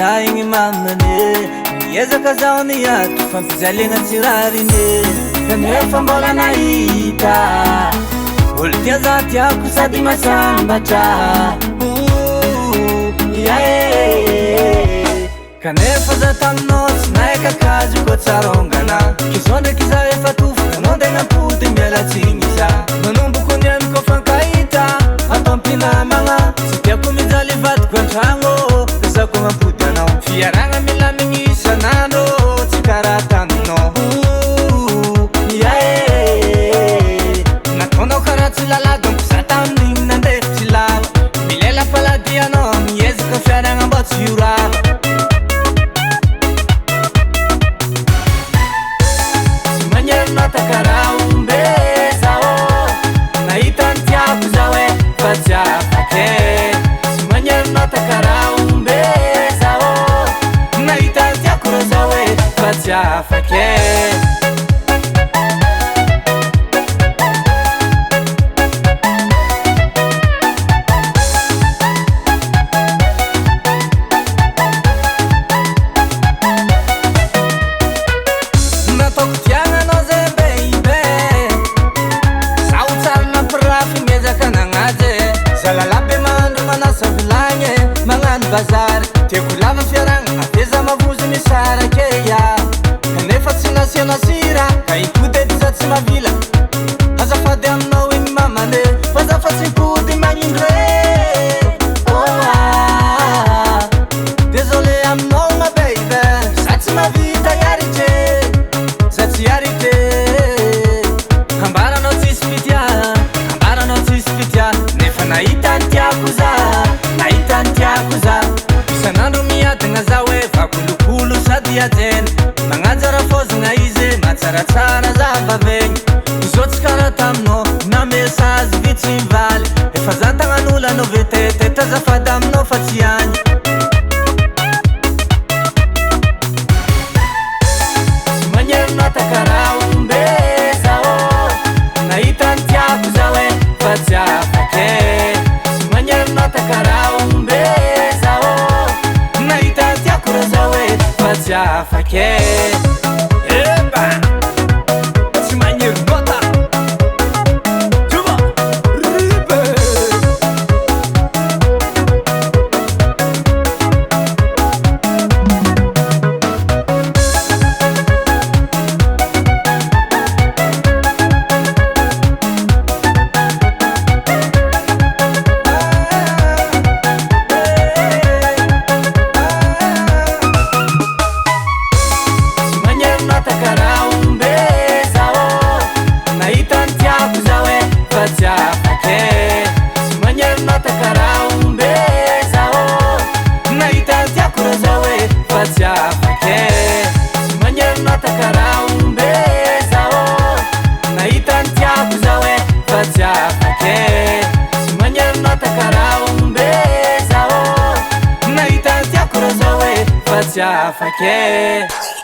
Saigny mamane miezaka zaho niato fampijaliagna tsirarine kanefa mbola nahita olo tia za tiako sady masambatra kanefa za taminao tsy nahay kakazo koa tsarongana kizao ndraiky za efa tofoka anao nde nampody mialatsigny za manomboko niany koa fankahita atao ampinamagna tsy tiako mijaly vadiko antragno kasako mampody anao fiaragna milamigny isanandro tsy karaha taminao nataonao karaha tsy lala donc za tamin'igny nandeha tsy lava milela paladianao miezaka fiaragna mba tsy iorava Tiako lava fiaragna ateza mavozo misarakeya kanefa tsy nasiana sira ka impodedy za tsy mavila azafady aminao igny mamane fa za fa tsy mpody magnindre désolé aminao ma baby za tsy mavita iarite za tsy iarite ambaranao tsisy fitia ambaranao tsisy fitia nefa nahita ny tiako za nahita ny tiako za isanandro miadagna za hoe vakolokolo sady ajeny magnajara fôzagna izy matsaratsara za vavegny izao tsy karaha taminao na mesazy vitsy mivaly efa za tagnan'olo anao vetete tazafady aminao fa tsy agny tsy magnerinao takaraha ombe zao nahita ny tiako za hoe fa tsy afake tsy magnerinao takaraha ombe tsy afake eba tsy magnery nota tuba ribe afake